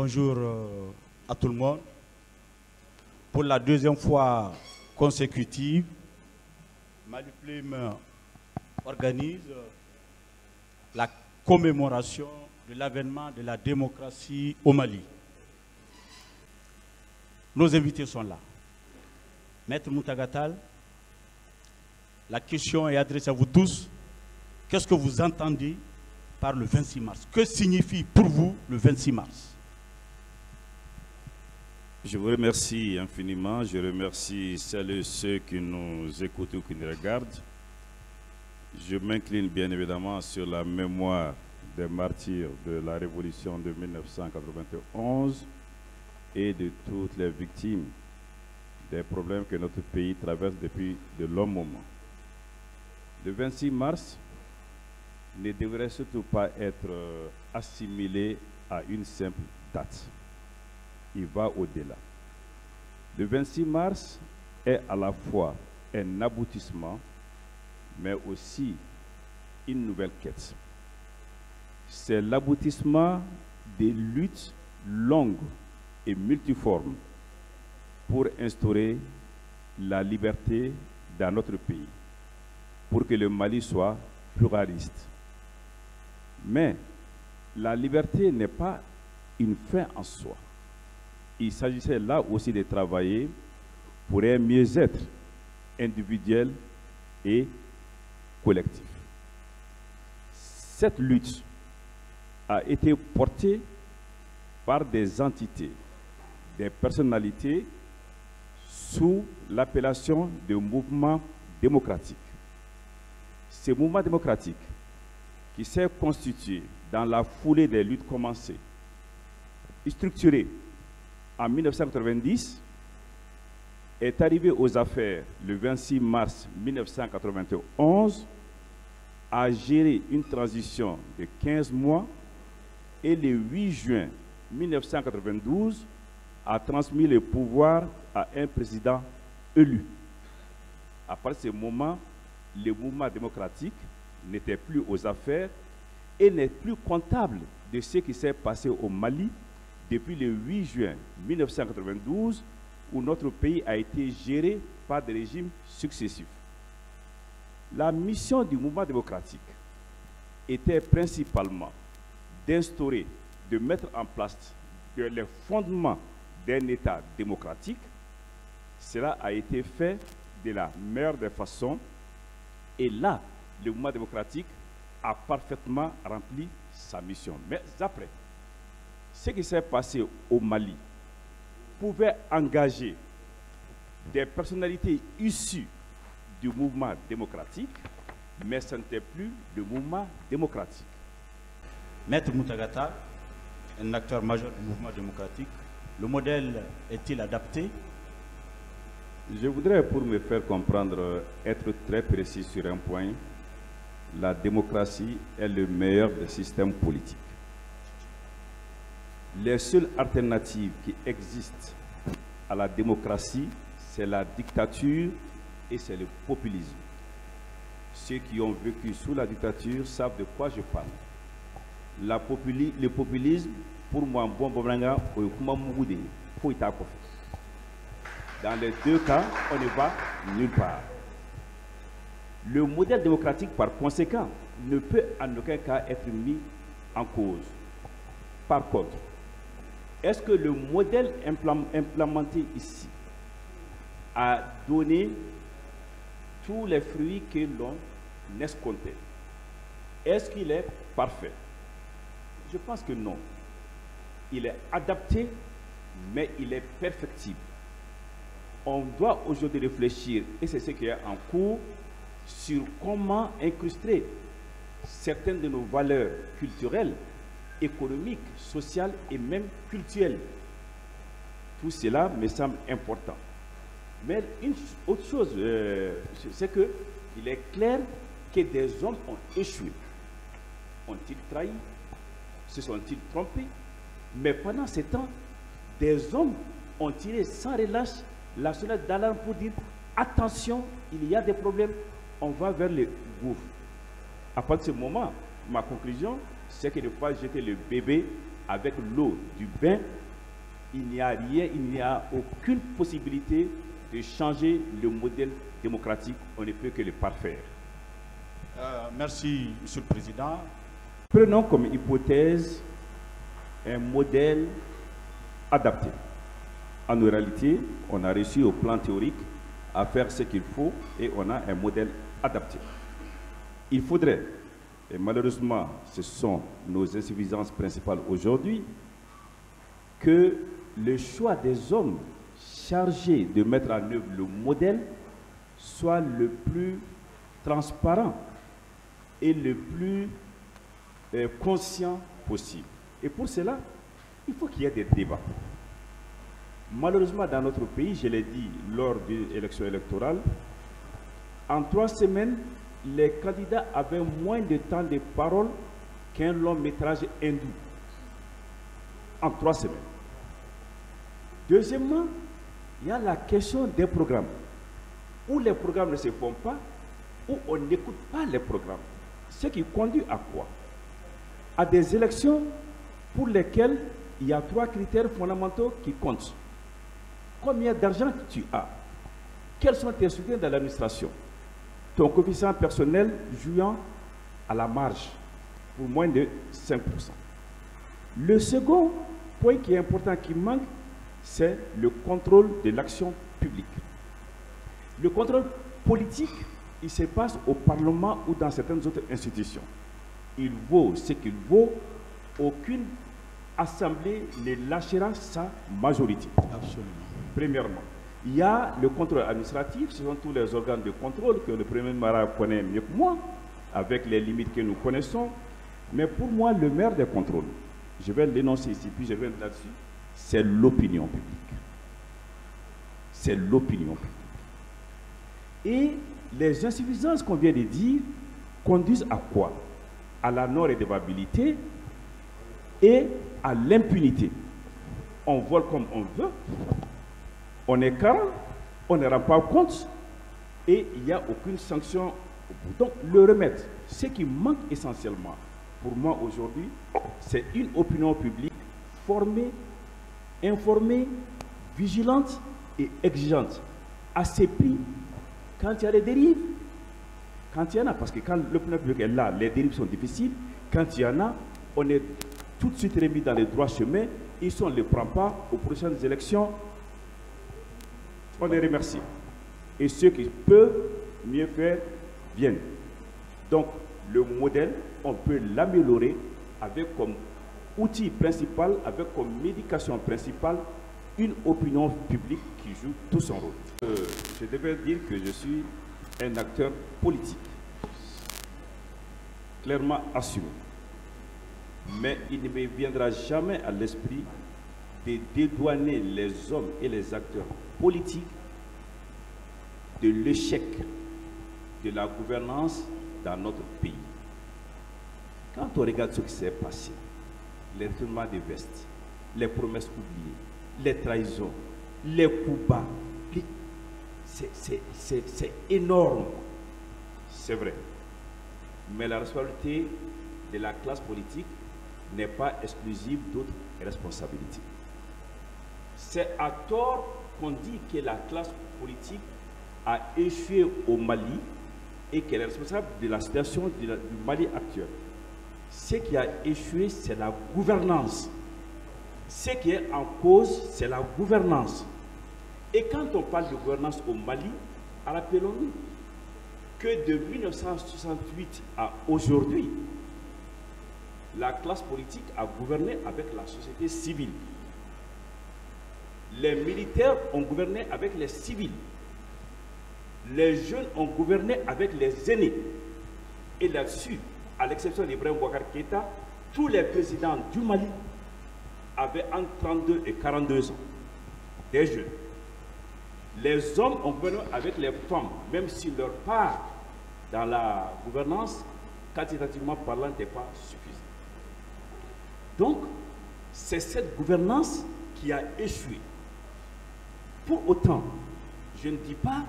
Bonjour à tout le monde. Pour la deuxième fois consécutive, Mali Plume organise la commémoration de l'avènement de la démocratie au Mali. Nos invités sont là. Maître Moutagatal, la question est adressée à vous tous. Qu'est-ce que vous entendez par le 26 mars? Que signifie pour vous le 26 mars? Je vous remercie infiniment. Je remercie celles et ceux qui nous écoutent ou qui nous regardent. Je m'incline bien évidemment sur la mémoire des martyrs de la révolution de 1991 et de toutes les victimes des problèmes que notre pays traverse depuis de longs moments. Le 26 mars ne devrait surtout pas être assimilé à une simple date. Il va au-delà. Le 26 mars est à la fois un aboutissement, mais aussi une nouvelle quête. C'est l'aboutissement des luttes longues et multiformes pour instaurer la liberté dans notre pays, pour que le Mali soit pluraliste. Mais la liberté n'est pas une fin en soi. Il s'agissait là aussi de travailler pour un mieux-être individuel et collectif. Cette lutte a été portée par des entités, des personnalités sous l'appellation de mouvement démocratique. Ce mouvement démocratique qui s'est constitué dans la foulée des luttes commencées, structuré en 1990, est arrivé aux affaires le 26 mars 1991, a géré une transition de 15 mois et le 8 juin 1992 a transmis le pouvoir à un président élu. À partir de ce moment, le mouvement démocratique n'était plus aux affaires et n'est plus comptable de ce qui s'est passé au Mali depuis le 8 juin 1992, où notre pays a été géré par des régimes successifs. La mission du mouvement démocratique était principalement d'instaurer, de mettre en place les fondements d'un État démocratique. Cela a été fait de la meilleure des façons. Et là, le mouvement démocratique a parfaitement rempli sa mission. Mais après, ce qui s'est passé au Mali pouvait engager des personnalités issues du mouvement démocratique, mais ce n'était plus le mouvement démocratique. Maître Moutagatal, un acteur majeur du mouvement démocratique, le modèle est-il adapté? Je voudrais, pour me faire comprendre, être très précis sur un point. La démocratie est le meilleur des systèmes politiques. Les seules alternatives qui existent à la démocratie, c'est la dictature et c'est le populisme. Ceux qui ont vécu sous la dictature savent de quoi je parle. Le populisme, pour moi, dans les deux cas, on ne va nulle part. Le modèle démocratique, par conséquent, ne peut en aucun cas être mis en cause. Par contre, est-ce que le modèle implémenté ici a donné tous les fruits que l'on escomptait? Est-ce qu'il est parfait? Je pense que non. Il est adapté, mais il est perfectible. On doit aujourd'hui réfléchir, et c'est ce qui est en cours, sur comment incruster certaines de nos valeurs culturelles, économiques, sociales et même culturelles. Tout cela me semble important. Mais une autre chose, c'est qu'il est clair que des hommes ont échoué. Ont-ils trahi? Se sont-ils trompés? Mais pendant ce temps, des hommes ont tiré sans relâche la sonnette d'alarme pour dire attention, il y a des problèmes, on va vers le gouffre. À partir de ce moment, ma conclusion, c'est qu'il ne faut pas jeter le bébé avec l'eau du bain, il n'y a rien, il n'y a aucune possibilité de changer le modèle démocratique. On ne peut que le parfaire. Merci, Monsieur le Président. Prenons comme hypothèse un modèle adapté. En réalité, on a réussi au plan théorique à faire ce qu'il faut et on a un modèle adapté. Il faudrait, et malheureusement ce sont nos insuffisances principales aujourd'hui, que le choix des hommes chargés de mettre en œuvre le modèle soit le plus transparent et le plus conscient possible. Et pour cela, il faut qu'il y ait des débats. Malheureusement, dans notre pays, je l'ai dit lors d'une élection électorale, en 3 semaines, les candidats avaient moins de temps de parole qu'un long métrage hindou. En 3 semaines. Deuxièmement, il y a la question des programmes. Où les programmes ne se font pas, où on n'écoute pas les programmes. Ce qui conduit à quoi? À des élections pour lesquelles il y a 3 critères fondamentaux qui comptent. Combien d'argent tu as? Quels sont tes soutiens dans l'administration? Ton coefficient personnel jouant à la marge pour moins de 5%. Le second point qui est important, qui manque, c'est le contrôle de l'action publique. Le contrôle politique, il se passe au Parlement ou dans certaines autres institutions. Il vaut ce qu'il vaut. Aucune assemblée ne lâchera sa majorité. Absolument. Premièrement, il y a le contrôle administratif, ce sont tous les organes de contrôle que le Premier Mara connaît mieux que moi, avec les limites que nous connaissons. Mais pour moi, le maire des contrôles, je vais l'énoncer ici, puis je vais là-dessus, c'est l'opinion publique. C'est l'opinion publique. Et les insuffisances qu'on vient de dire conduisent à quoi? À la non-redevabilité et à l'impunité. On vole comme on veut, on est calme, on ne rend pas compte et il n'y a aucune sanction. Donc le remède, ce qui manque essentiellement pour moi aujourd'hui, c'est une opinion publique formée, informée, vigilante et exigeante. À ces prix, quand il y a des dérives, quand il y en a, parce que quand l'opinion publique est là, les dérives sont difficiles. Quand il y en a, on est tout de suite remis dans les droits chemins. Et si on ne les prend pas aux prochaines élections, on les remercie. Et ceux qui peuvent mieux faire viennent. Donc, le modèle, on peut l'améliorer avec comme outil principal, avec comme médication principale, une opinion publique qui joue tout son rôle. Je devais dire que je suis un acteur politique, clairement assumé. Mais il ne me viendra jamais à l'esprit de dédouaner les hommes et les acteurs politiques de l'échec de la gouvernance dans notre pays. Quand on regarde ce qui s'est passé, les retournements de vestes, les promesses oubliées, les trahisons, les coups bas, c'est énorme. C'est vrai. Mais la responsabilité de la classe politique n'est pas exclusive d'autres responsabilités. C'est à tort qu'on dit que la classe politique a échoué au Mali et qu'elle est responsable de la situation du Mali actuel. Ce qui a échoué, c'est la gouvernance. Ce qui est en cause, c'est la gouvernance. Et quand on parle de gouvernance au Mali, rappelons-nous que de 1968 à aujourd'hui, la classe politique a gouverné avec la société civile. Les militaires ont gouverné avec les civils. Les jeunes ont gouverné avec les aînés. Et là-dessus, à l'exception d'Ibrahim Boubacar Keïta, tous les présidents du Mali avaient entre 32 et 42 ans. Des jeunes. Les hommes ont gouverné avec les femmes, même si leur part dans la gouvernance, quantitativement parlant, n'était pas suffisante. Donc, c'est cette gouvernance qui a échoué. Pour autant, je ne dis pas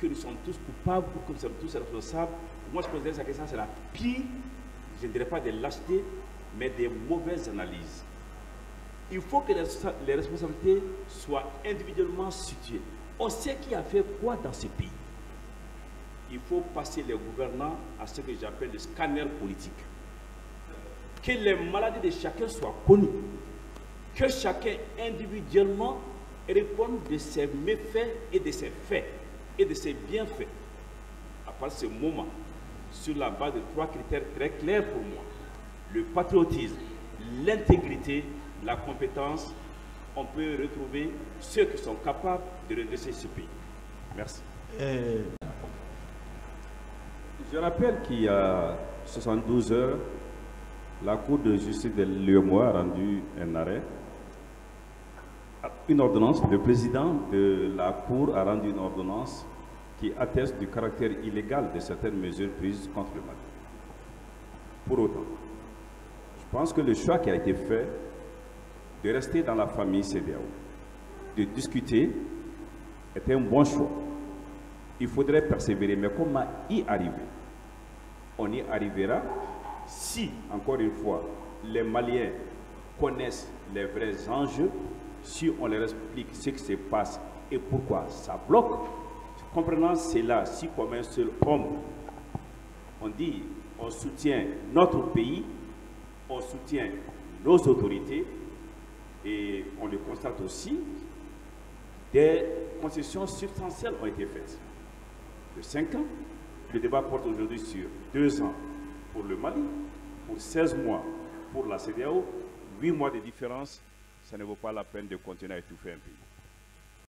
que nous sommes tous coupables ou que nous sommes tous responsables. Moi, je considère que ça, c'est la pire, je ne dirais pas de lâcheté, mais des mauvaises analyses. Il faut que les responsabilités soient individuellement situées. On sait qui a fait quoi dans ce pays. Il faut passer les gouvernants à ce que j'appelle le scanner politique. Que les maladies de chacun soient connues. Que chacun individuellement réponde de ses méfaits et de ses faits et de ses bienfaits. À partir de ce moment, sur la base de 3 critères très clairs pour moi, le patriotisme, l'intégrité, la compétence, on peut retrouver ceux qui sont capables de redresser ce pays. Merci. Je rappelle qu'il y a 72 heures, la Cour de justice de l'UEMOA a rendu un arrêt, une ordonnance. Le président de la Cour a rendu une ordonnance qui atteste du caractère illégal de certaines mesures prises contre le Mali. Pour autant, je pense que le choix qui a été fait de rester dans la famille CEDEAO, de discuter, était un bon choix. Il faudrait persévérer, mais comment y arriver? On y arrivera si, encore une fois, les Maliens connaissent les vrais enjeux, si on leur explique ce qui se passe et pourquoi ça bloque. Comprenant cela, si comme un seul homme, on dit, on soutient notre pays, on soutient nos autorités, et on le constate aussi, des concessions substantielles ont été faites. De 5 ans, le débat porte aujourd'hui sur 2 ans pour le Mali, pour 16 mois pour la CEDEAO, 8 mois de différence, ça ne vaut pas la peine de continuer à étouffer un pays.